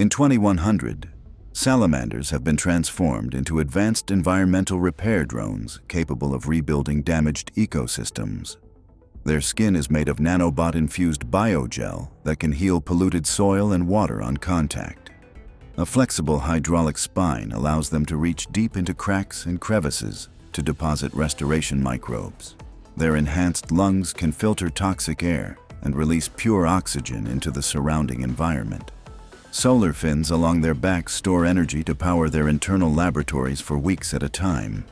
In 2100, salamanders have been transformed into advanced environmental repair drones capable of rebuilding damaged ecosystems. Their skin is made of nanobot-infused biogel that can heal polluted soil and water on contact. A flexible hydraulic spine allows them to reach deep into cracks and crevices to deposit restoration microbes. Their enhanced lungs can filter toxic air and release pure oxygen into the surrounding environment. Solar fins along their backs store energy to power their internal laboratories for weeks at a time.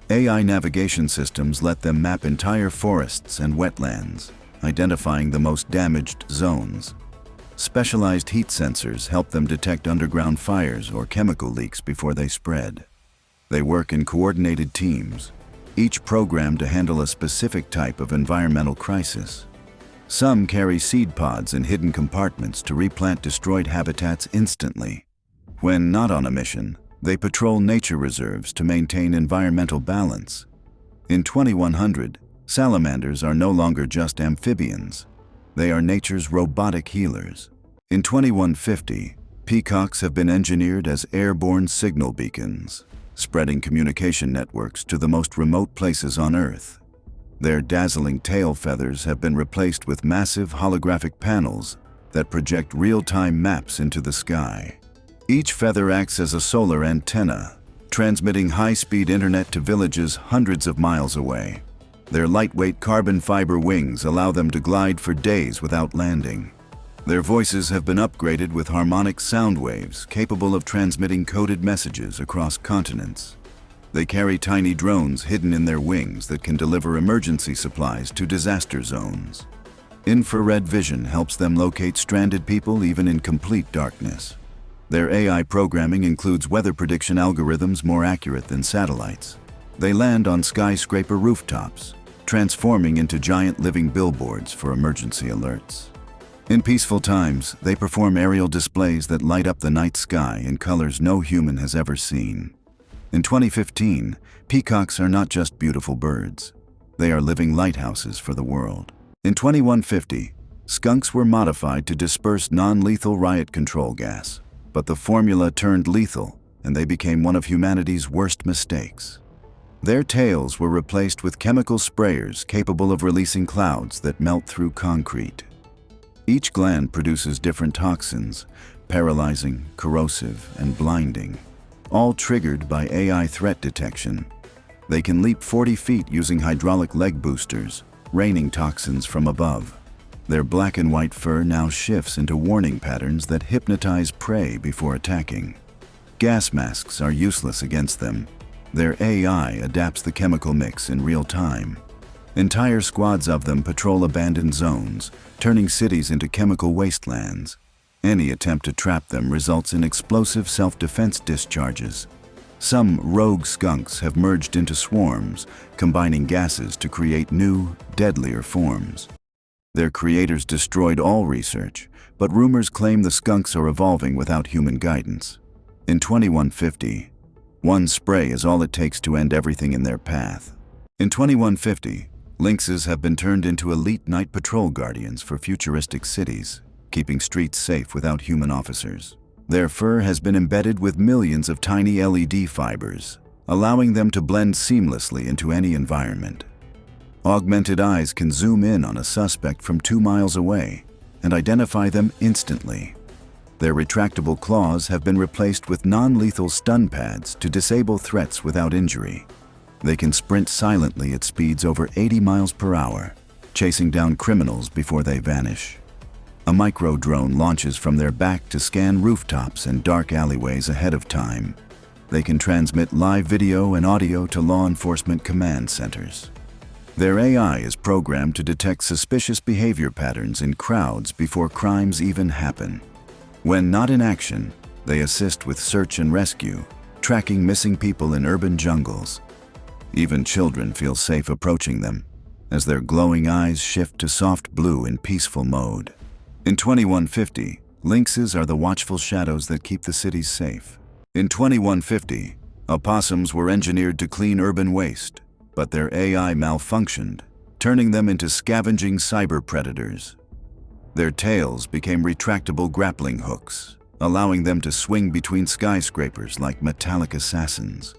AI navigation systems let them map entire forests and wetlands, identifying the most damaged zones. Specialized heat sensors help them detect underground fires or chemical leaks before they spread. They work in coordinated teams, each programmed to handle a specific type of environmental crisis. Some carry seed pods in hidden compartments to replant destroyed habitats instantly. When not on a mission, they patrol nature reserves to maintain environmental balance. In 2100, salamanders are no longer just amphibians. They are nature's robotic healers. In 2150, peacocks have been engineered as airborne signal beacons, spreading communication networks to the most remote places on Earth. Their dazzling tail feathers have been replaced with massive holographic panels that project real-time maps into the sky. Each feather acts as a solar antenna, transmitting high-speed internet to villages hundreds of miles away. Their lightweight carbon fiber wings allow them to glide for days without landing. Their voices have been upgraded with harmonic sound waves capable of transmitting coded messages across continents. They carry tiny drones hidden in their wings that can deliver emergency supplies to disaster zones. Infrared vision helps them locate stranded people even in complete darkness. Their AI programming includes weather prediction algorithms more accurate than satellites. They land on skyscraper rooftops, transforming into giant living billboards for emergency alerts. In peaceful times, they perform aerial displays that light up the night sky in colors no human has ever seen. In 2015, peacocks are not just beautiful birds. They are living lighthouses for the world. In 2150, skunks were modified to disperse non-lethal riot control gas, but the formula turned lethal and they became one of humanity's worst mistakes. Their tails were replaced with chemical sprayers capable of releasing clouds that melt through concrete. Each gland produces different toxins, paralyzing, corrosive, and blinding, all triggered by AI threat detection. They can leap 40 feet using hydraulic leg boosters, raining toxins from above. Their black and white fur now shifts into warning patterns that hypnotize prey before attacking. Gas masks are useless against them. Their AI adapts the chemical mix in real time. Entire squads of them patrol abandoned zones, turning cities into chemical wastelands. Any attempt to trap them results in explosive self-defense discharges. Some rogue skunks have merged into swarms, combining gases to create new, deadlier forms. Their creators destroyed all research, but rumors claim the skunks are evolving without human guidance. In 2150, one spray is all it takes to end everything in their path. In 2150, Lynxes have been turned into elite night patrol guardians for futuristic cities, keeping streets safe without human officers. Their fur has been embedded with millions of tiny LED fibers, allowing them to blend seamlessly into any environment. Augmented eyes can zoom in on a suspect from 2 miles away and identify them instantly. Their retractable claws have been replaced with non-lethal stun pads to disable threats without injury. They can sprint silently at speeds over 80 miles per hour, chasing down criminals before they vanish. A micro-drone launches from their back to scan rooftops and dark alleyways ahead of time. They can transmit live video and audio to law enforcement command centers. Their AI is programmed to detect suspicious behavior patterns in crowds before crimes even happen. When not in action, they assist with search and rescue, tracking missing people in urban jungles. Even children feel safe approaching them, as their glowing eyes shift to soft blue in peaceful mode. In 2150, lynxes are the watchful shadows that keep the cities safe. In 2150, opossums were engineered to clean urban waste, but their AI malfunctioned, turning them into scavenging cyber predators. Their tails became retractable grappling hooks, allowing them to swing between skyscrapers like metallic assassins.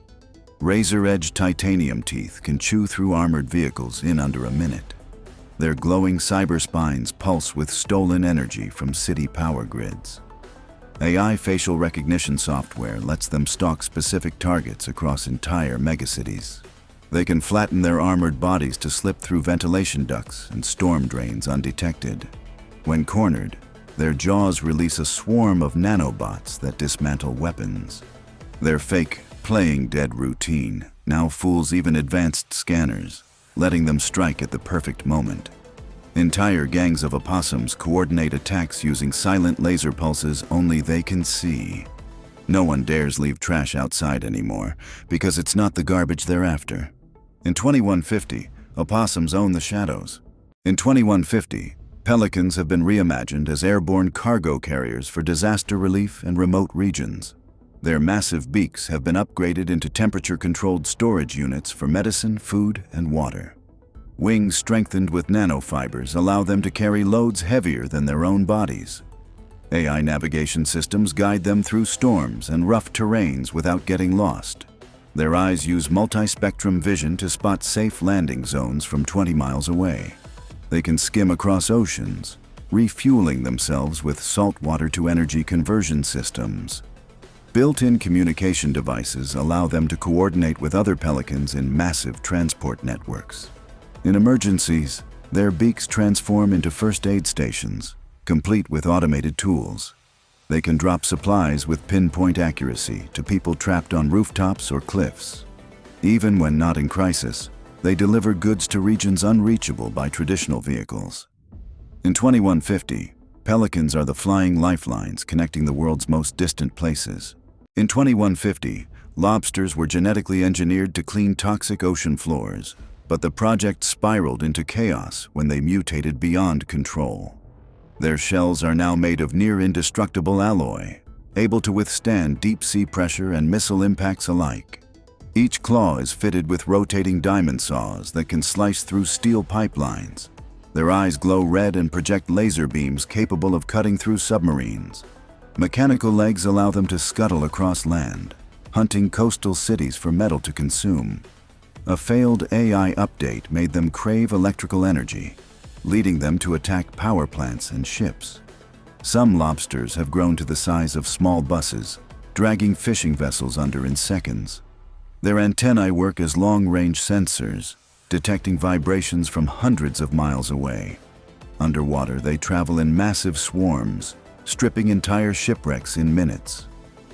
Razor-edged titanium teeth can chew through armored vehicles in under a minute. Their glowing cyber spines pulse with stolen energy from city power grids. AI facial recognition software lets them stalk specific targets across entire megacities. They can flatten their armored bodies to slip through ventilation ducts and storm drains undetected. When cornered, their jaws release a swarm of nanobots that dismantle weapons. Their fake, playing dead routine now fools even advanced scanners, letting them strike at the perfect moment. Entire gangs of opossums coordinate attacks using silent laser pulses only they can see. No one dares leave trash outside anymore, because it's not the garbage they're after. In 2150, opossums own the shadows. In 2150, pelicans have been reimagined as airborne cargo carriers for disaster relief and remote regions. Their massive beaks have been upgraded into temperature-controlled storage units for medicine, food, and water. Wings strengthened with nanofibers allow them to carry loads heavier than their own bodies. AI navigation systems guide them through storms and rough terrains without getting lost. Their eyes use multi-spectrum vision to spot safe landing zones from 20 miles away. They can skim across oceans, refueling themselves with saltwater-to-energy conversion systems. Built-in communication devices allow them to coordinate with other pelicans in massive transport networks. In emergencies, their beaks transform into first aid stations, complete with automated tools. They can drop supplies with pinpoint accuracy to people trapped on rooftops or cliffs. Even when not in crisis, they deliver goods to regions unreachable by traditional vehicles. In 2150, pelicans are the flying lifelines connecting the world's most distant places. In 2150, lobsters were genetically engineered to clean toxic ocean floors, but the project spiraled into chaos when they mutated beyond control. Their shells are now made of near-indestructible alloy, able to withstand deep-sea pressure and missile impacts alike. Each claw is fitted with rotating diamond saws that can slice through steel pipelines. Their eyes glow red and project laser beams capable of cutting through submarines. Mechanical legs allow them to scuttle across land, hunting coastal cities for metal to consume. A failed AI update made them crave electrical energy, leading them to attack power plants and ships. Some lobsters have grown to the size of small buses, dragging fishing vessels under in seconds. Their antennae work as long-range sensors, detecting vibrations from hundreds of miles away. Underwater, they travel in massive swarms, stripping entire shipwrecks in minutes.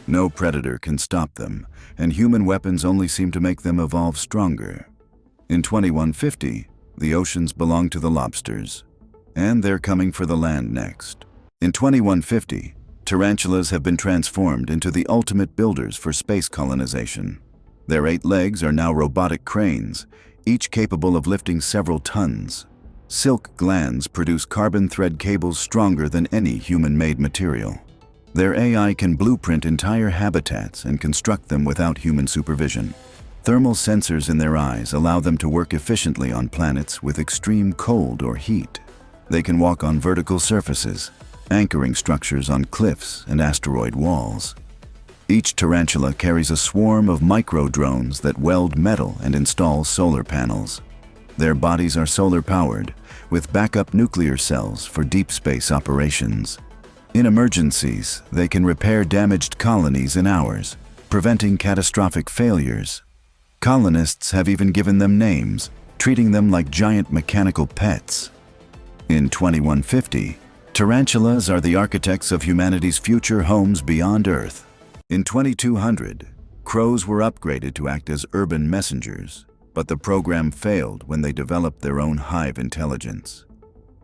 No predator can stop them, and human weapons only seem to make them evolve stronger. In 2150, the oceans belong to the lobsters, and they're coming for the land next. In 2150, tarantulas have been transformed into the ultimate builders for space colonization. Their 8 legs are now robotic cranes, each capable of lifting several tons. Silk glands produce carbon thread cables stronger than any human-made material. Their AI can blueprint entire habitats and construct them without human supervision. Thermal sensors in their eyes allow them to work efficiently on planets with extreme cold or heat. They can walk on vertical surfaces, anchoring structures on cliffs and asteroid walls. Each tarantula carries a swarm of micro-drones that weld metal and install solar panels. Their bodies are solar-powered, with backup nuclear cells for deep space operations. In emergencies, they can repair damaged colonies in hours, preventing catastrophic failures. Colonists have even given them names, treating them like giant mechanical pets. In 2150, tarantulas are the architects of humanity's future homes beyond Earth. In 2200, crows were upgraded to act as urban messengers, but the program failed when they developed their own hive intelligence.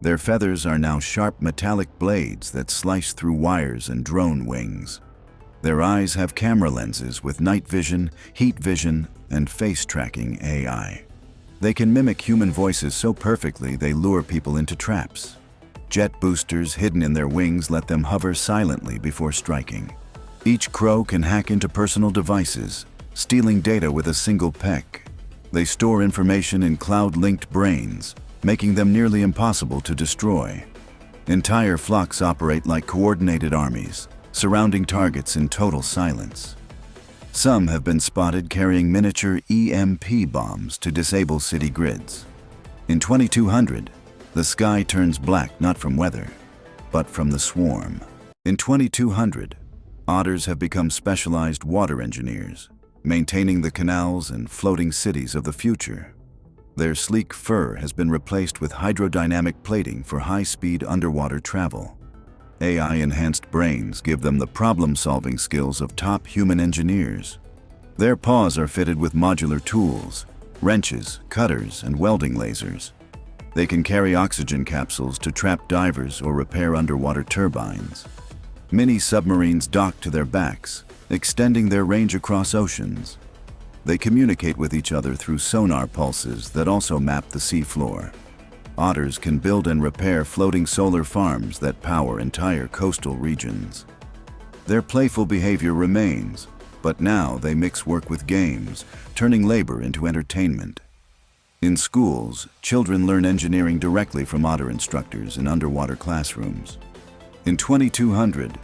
Their feathers are now sharp metallic blades that slice through wires and drone wings. Their eyes have camera lenses with night vision, heat vision, and face-tracking AI. They can mimic human voices so perfectly they lure people into traps. Jet boosters hidden in their wings let them hover silently before striking. Each crow can hack into personal devices, stealing data with a single peck. They store information in cloud-linked brains, making them nearly impossible to destroy. Entire flocks operate like coordinated armies, surrounding targets in total silence. Some have been spotted carrying miniature EMP bombs to disable city grids. In 2200, the sky turns black not from weather, but from the swarm. In 2200, otters have become specialized water engineers, maintaining the canals and floating cities of the future. Their sleek fur has been replaced with hydrodynamic plating for high-speed underwater travel. AI-enhanced brains give them the problem-solving skills of top human engineers. Their paws are fitted with modular tools, wrenches, cutters, and welding lasers. They can carry oxygen capsules to trap divers or repair underwater turbines. Mini submarines dock to their backs, extending their range across oceans. They communicate with each other through sonar pulses that also map the seafloor. Otters can build and repair floating solar farms that power entire coastal regions. Their playful behavior remains, but now they mix work with games, turning labor into entertainment. In schools, children learn engineering directly from otter instructors in underwater classrooms. In 2200,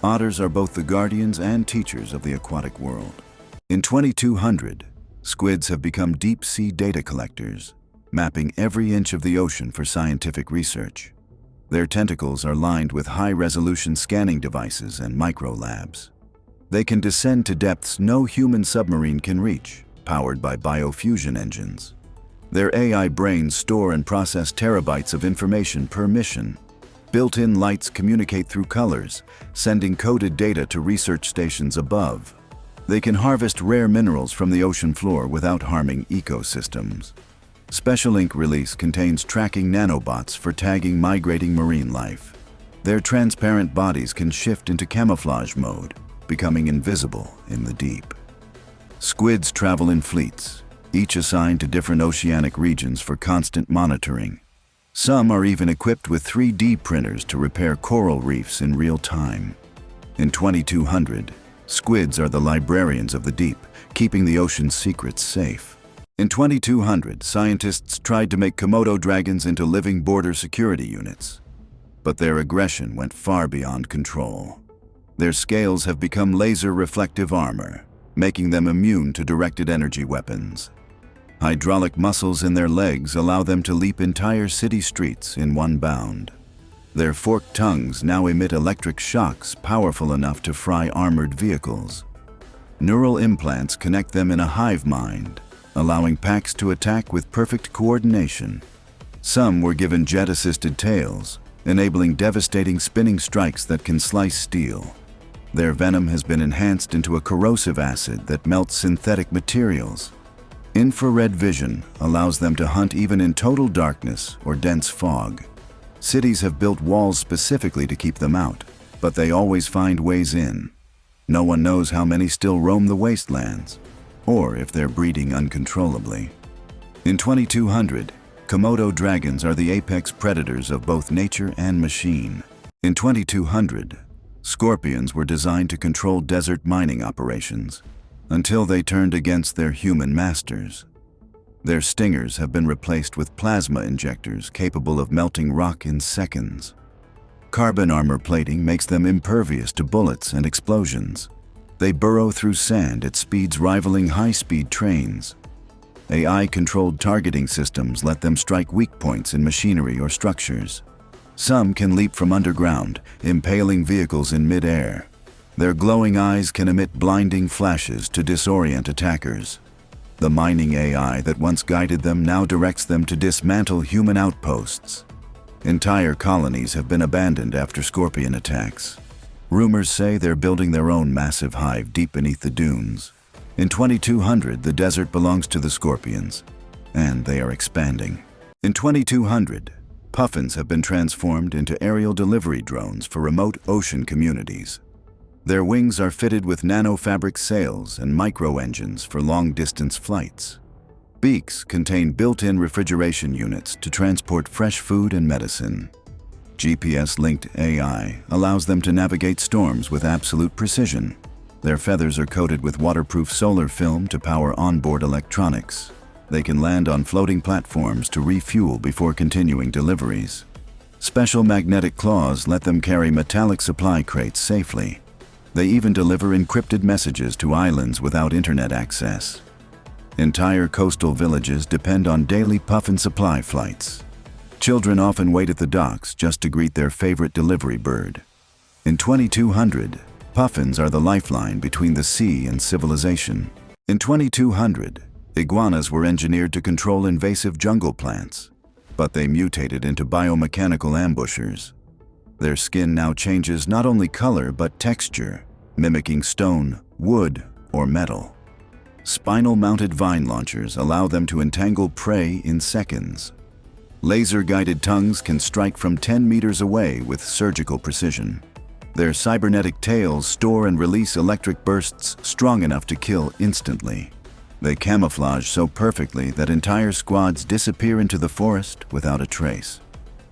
otters are both the guardians and teachers of the aquatic world. In 2200, squids have become deep-sea data collectors, mapping every inch of the ocean for scientific research. Their tentacles are lined with high-resolution scanning devices and micro-labs. They can descend to depths no human submarine can reach, powered by biofusion engines. Their AI brains store and process terabytes of information per mission. Built-in lights communicate through colors, sending coded data to research stations above. They can harvest rare minerals from the ocean floor without harming ecosystems. Special Ink release contains tracking nanobots for tagging migrating marine life. Their transparent bodies can shift into camouflage mode, becoming invisible in the deep. Squids travel in fleets, each assigned to different oceanic regions for constant monitoring. Some are even equipped with 3D printers to repair coral reefs in real time. In 2200, squids are the librarians of the deep, keeping the ocean's secrets safe. In 2200, scientists tried to make Komodo dragons into living border security units. But their aggression went far beyond control. Their scales have become laser-reflective armor, making them immune to directed energy weapons. Hydraulic muscles in their legs allow them to leap entire city streets in one bound. Their forked tongues now emit electric shocks powerful enough to fry armored vehicles. Neural implants connect them in a hive mind, allowing packs to attack with perfect coordination. Some were given jet-assisted tails, enabling devastating spinning strikes that can slice steel. Their venom has been enhanced into a corrosive acid that melts synthetic materials. Infrared vision allows them to hunt even in total darkness or dense fog. Cities have built walls specifically to keep them out, but they always find ways in. No one knows how many still roam the wastelands, or if they're breeding uncontrollably. In 2200, Komodo dragons are the apex predators of both nature and machine. In 2200, scorpions were designed to control desert mining operations, until they turned against their human masters. Their stingers have been replaced with plasma injectors capable of melting rock in seconds. Carbon armor plating makes them impervious to bullets and explosions. They burrow through sand at speeds rivaling high-speed trains. AI-controlled targeting systems let them strike weak points in machinery or structures. Some can leap from underground, impaling vehicles in mid-air. Their glowing eyes can emit blinding flashes to disorient attackers. The mining AI that once guided them now directs them to dismantle human outposts. Entire colonies have been abandoned after scorpion attacks. Rumors say they're building their own massive hive deep beneath the dunes. In 2200, the desert belongs to the scorpions, and they are expanding. In 2200, puffins have been transformed into aerial delivery drones for remote ocean communities. Their wings are fitted with nanofabric sails and micro-engines for long-distance flights. Beaks contain built-in refrigeration units to transport fresh food and medicine. GPS-linked AI allows them to navigate storms with absolute precision. Their feathers are coated with waterproof solar film to power onboard electronics. They can land on floating platforms to refuel before continuing deliveries. Special magnetic claws let them carry metallic supply crates safely. They even deliver encrypted messages to islands without internet access. Entire coastal villages depend on daily puffin supply flights. Children often wait at the docks just to greet their favorite delivery bird. In 2200, puffins are the lifeline between the sea and civilization. In 2200, iguanas were engineered to control invasive jungle plants, but they mutated into biomechanical ambushers. Their skin now changes not only color but texture, mimicking stone, wood, or metal. Spinal-mounted vine launchers allow them to entangle prey in seconds. Laser-guided tongues can strike from 10 meters away with surgical precision. Their cybernetic tails store and release electric bursts strong enough to kill instantly. They camouflage so perfectly that entire squads disappear into the forest without a trace.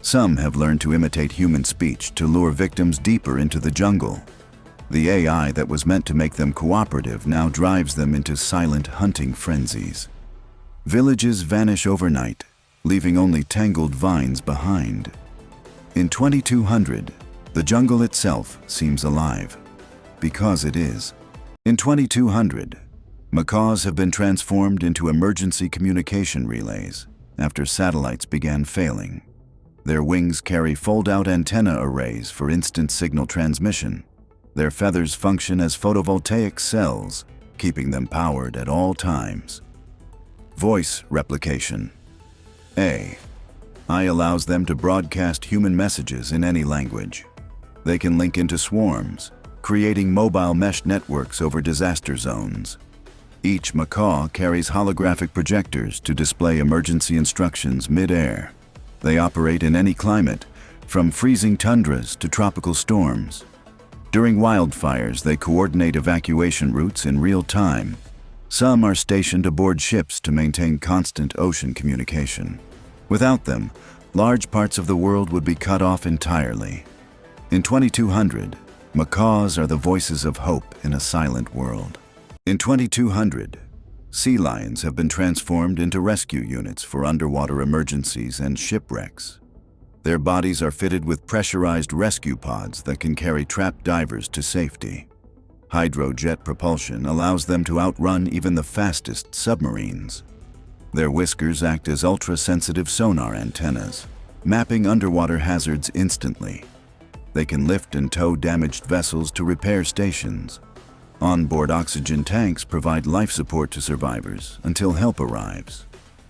Some have learned to imitate human speech to lure victims deeper into the jungle. The AI that was meant to make them cooperative now drives them into silent hunting frenzies. Villages vanish overnight, leaving only tangled vines behind. In 2200, the jungle itself seems alive, because it is. In 2200, macaws have been transformed into emergency communication relays after satellites began failing. Their wings carry fold-out antenna arrays for instant signal transmission. Their feathers function as photovoltaic cells, keeping them powered at all times. Voice replication. AI allows them to broadcast human messages in any language. They can link into swarms, creating mobile mesh networks over disaster zones. Each macaw carries holographic projectors to display emergency instructions mid-air. They operate in any climate, from freezing tundras to tropical storms. During wildfires, they coordinate evacuation routes in real time. Some are stationed aboard ships to maintain constant ocean communication. Without them, large parts of the world would be cut off entirely. In 2200, macaws are the voices of hope in a silent world. In 2200, sea lions have been transformed into rescue units for underwater emergencies and shipwrecks. Their bodies are fitted with pressurized rescue pods that can carry trapped divers to safety. Hydrojet propulsion allows them to outrun even the fastest submarines. Their whiskers act as ultra-sensitive sonar antennas, mapping underwater hazards instantly. They can lift and tow damaged vessels to repair stations. Onboard oxygen tanks provide life support to survivors until help arrives.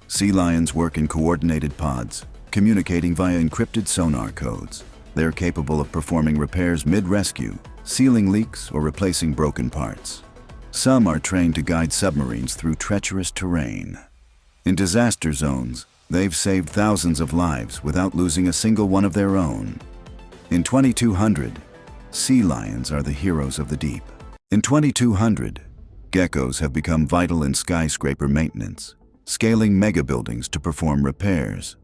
Sea lions work in coordinated pods, communicating via encrypted sonar codes. They're capable of performing repairs mid-rescue, sealing leaks, or replacing broken parts. Some are trained to guide submarines through treacherous terrain. In disaster zones, they've saved thousands of lives without losing a single one of their own. In 2200, sea lions are the heroes of the deep. In 2200, geckos have become vital in skyscraper maintenance, scaling mega-buildings to perform repairs.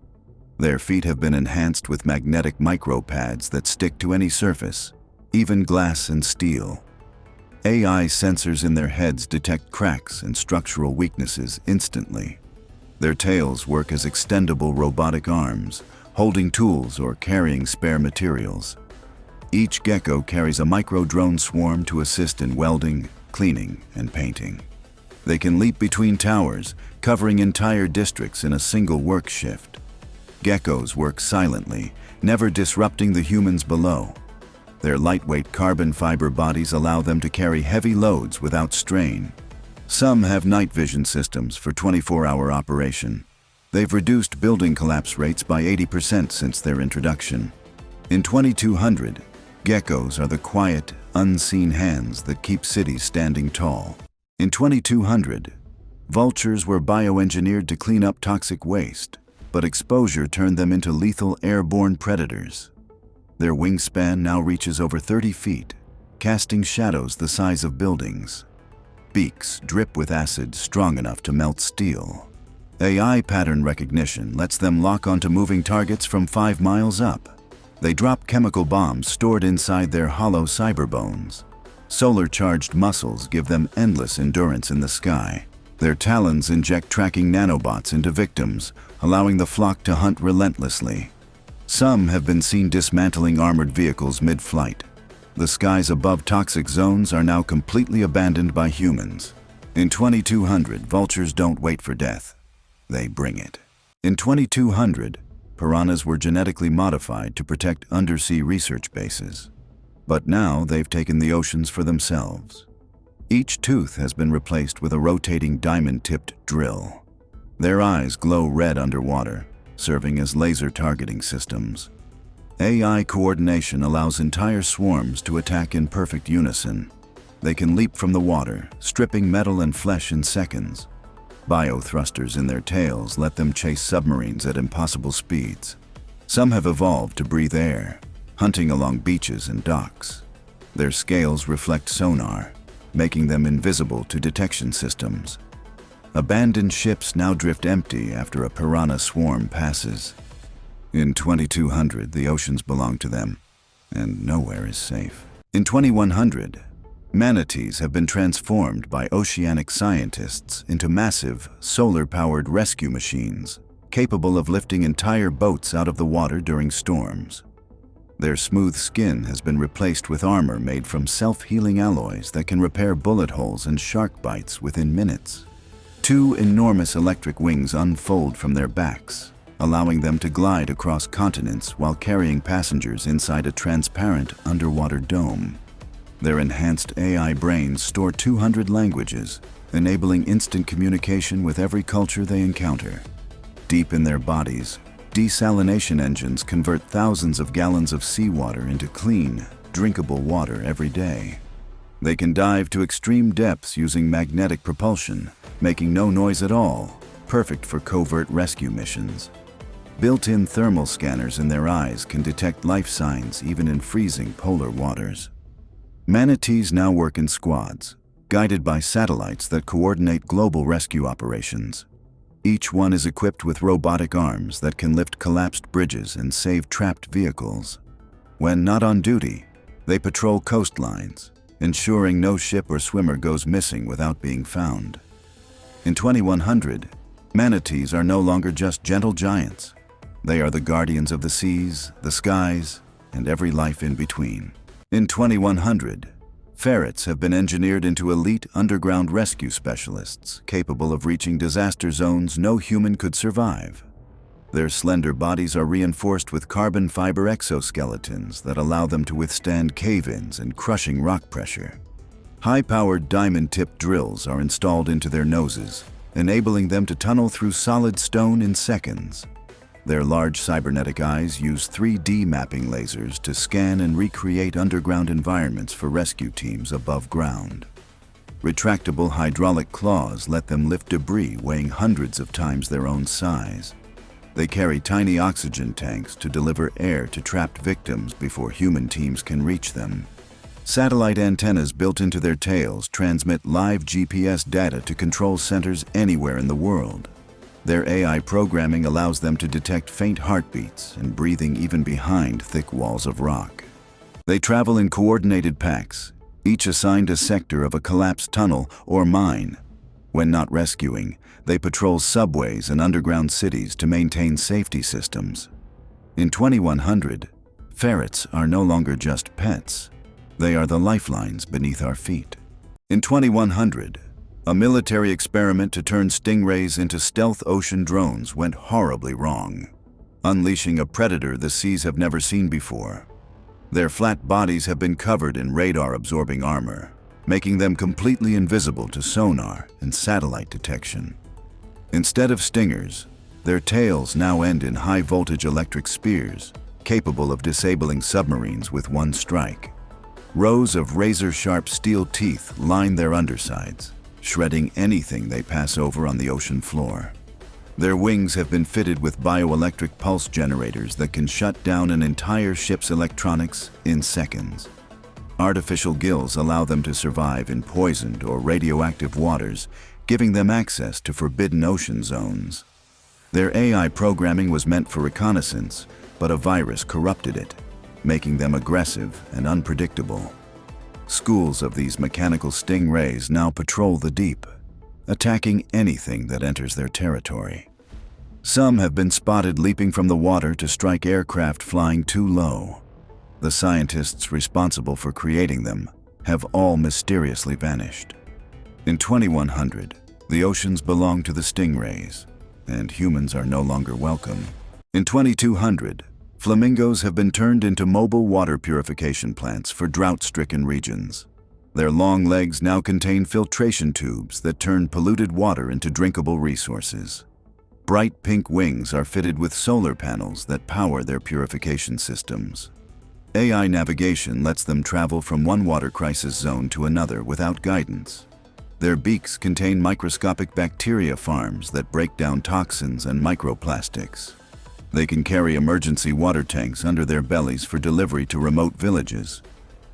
Their feet have been enhanced with magnetic micropads that stick to any surface, even glass and steel. AI sensors in their heads detect cracks and structural weaknesses instantly. Their tails work as extendable robotic arms, holding tools or carrying spare materials. Each gecko carries a micro-drone swarm to assist in welding, cleaning, and painting. They can leap between towers, covering entire districts in a single work shift. Geckos work silently, never disrupting the humans below. Their lightweight carbon fiber bodies allow them to carry heavy loads without strain. Some have night vision systems for 24-hour operation. They've reduced building collapse rates by 80% since their introduction. In 2200, geckos are the quiet, unseen hands that keep cities standing tall. In 2200, vultures were bioengineered to clean up toxic waste, but exposure turned them into lethal airborne predators. Their wingspan now reaches over 30 feet, casting shadows the size of buildings. Beaks drip with acid strong enough to melt steel. AI pattern recognition lets them lock onto moving targets from 5 miles up. They drop chemical bombs stored inside their hollow cyberbones. Solar-charged muscles give them endless endurance in the sky. Their talons inject tracking nanobots into victims, allowing the flock to hunt relentlessly. Some have been seen dismantling armored vehicles mid-flight. The skies above toxic zones are now completely abandoned by humans. In 2200, vultures don't wait for death. They bring it. In 2200, piranhas were genetically modified to protect undersea research bases. But now they've taken the oceans for themselves. Each tooth has been replaced with a rotating diamond-tipped drill. Their eyes glow red underwater, serving as laser targeting systems. AI coordination allows entire swarms to attack in perfect unison. They can leap from the water, stripping metal and flesh in seconds. Bio-thrusters in their tails let them chase submarines at impossible speeds. Some have evolved to breathe air, hunting along beaches and docks. Their scales reflect sonar, making them invisible to detection systems. Abandoned ships now drift empty after a piranha swarm passes. In 2200, the oceans belong to them, and nowhere is safe. In 2100, manatees have been transformed by oceanic scientists into massive, solar-powered rescue machines, capable of lifting entire boats out of the water during storms. Their smooth skin has been replaced with armor made from self-healing alloys that can repair bullet holes and shark bites within minutes. Two enormous electric wings unfold from their backs, allowing them to glide across continents while carrying passengers inside a transparent underwater dome. Their enhanced AI brains store 200 languages, enabling instant communication with every culture they encounter. Deep in their bodies, desalination engines convert thousands of gallons of seawater into clean, drinkable water every day. They can dive to extreme depths using magnetic propulsion, making no noise at all, perfect for covert rescue missions. Built-in thermal scanners in their eyes can detect life signs even in freezing polar waters. Manatees now work in squads, guided by satellites that coordinate global rescue operations. Each one is equipped with robotic arms that can lift collapsed bridges and save trapped vehicles. When not on duty, they patrol coastlines, ensuring no ship or swimmer goes missing without being found. In 2100, manatees are no longer just gentle giants. They are the guardians of the seas, the skies, and every life in between. In 2100, ferrets have been engineered into elite underground rescue specialists, capable of reaching disaster zones no human could survive. Their slender bodies are reinforced with carbon fiber exoskeletons that allow them to withstand cave-ins and crushing rock pressure. High-powered diamond-tipped drills are installed into their noses, enabling them to tunnel through solid stone in seconds. Their large cybernetic eyes use 3D mapping lasers to scan and recreate underground environments for rescue teams above ground. Retractable hydraulic claws let them lift debris weighing hundreds of times their own size. They carry tiny oxygen tanks to deliver air to trapped victims before human teams can reach them. Satellite antennas built into their tails transmit live GPS data to control centers anywhere in the world. Their AI programming allows them to detect faint heartbeats and breathing even behind thick walls of rock. They travel in coordinated packs, each assigned a sector of a collapsed tunnel or mine. When not rescuing, they patrol subways and underground cities to maintain safety systems. In 2100, ferrets are no longer just pets. They are the lifelines beneath our feet. In 2100, a military experiment to turn stingrays into stealth ocean drones went horribly wrong, unleashing a predator the seas have never seen before. Their flat bodies have been covered in radar-absorbing armor, making them completely invisible to sonar and satellite detection. Instead of stingers, their tails now end in high-voltage electric spears, capable of disabling submarines with one strike. Rows of razor-sharp steel teeth line their undersides, shredding anything they pass over on the ocean floor. Their wings have been fitted with bioelectric pulse generators that can shut down an entire ship's electronics in seconds. Artificial gills allow them to survive in poisoned or radioactive waters, giving them access to forbidden ocean zones. Their AI programming was meant for reconnaissance, but a virus corrupted it, making them aggressive and unpredictable. Schools of these mechanical stingrays now patrol the deep, attacking anything that enters their territory. Some have been spotted leaping from the water to strike aircraft flying too low. The scientists responsible for creating them have all mysteriously vanished. In 2100, the oceans belonged to the stingrays, and humans are no longer welcome. In 2200, flamingos have been turned into mobile water purification plants for drought-stricken regions. Their long legs now contain filtration tubes that turn polluted water into drinkable resources. Bright pink wings are fitted with solar panels that power their purification systems. AI navigation lets them travel from one water crisis zone to another without guidance. Their beaks contain microscopic bacteria farms that break down toxins and microplastics. They can carry emergency water tanks under their bellies for delivery to remote villages.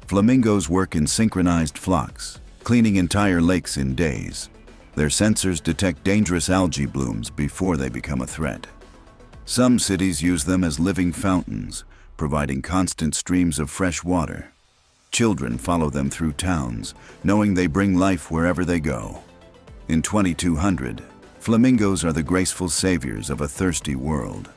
Flamingos work in synchronized flocks, cleaning entire lakes in days. Their sensors detect dangerous algae blooms before they become a threat. Some cities use them as living fountains, providing constant streams of fresh water. Children follow them through towns, knowing they bring life wherever they go. In 2200, flamingos are the graceful saviors of a thirsty world.